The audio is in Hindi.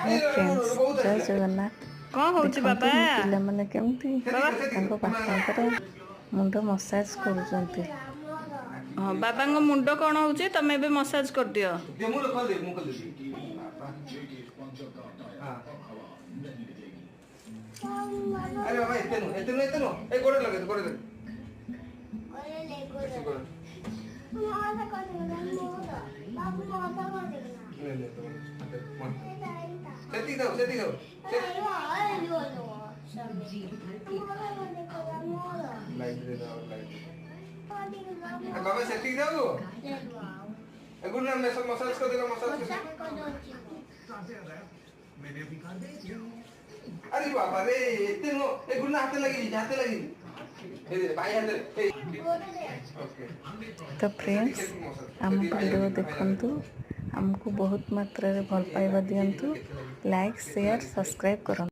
हाय फ्रेंड्स, जय जगन्नाथ। कौन होची बाबा पिला माने केमती बापांकर मुंड मसाज करूचंती। हाँ बाबा मुंड कौन होची तमे भी मसाज कर दियो। अरे बाबा इतने नो ए गोड़े लगे ले सेटिंग दो लाइट दे दो लाइट बाबा सेटिंग दो गुड नाम मैं सब मसाज कर देगा मसाज मैंने अभी कर दे अरे बाबा रे इतने नो ए गुड ना हाथ लगी ए भाई हाथ ओके तो फ्रेंड्स आम वीडियो देखंतु, हमको बहुत मात्रा रे भल पाइबा दियंतु, लाइक शेयर सब्सक्राइब करंतु।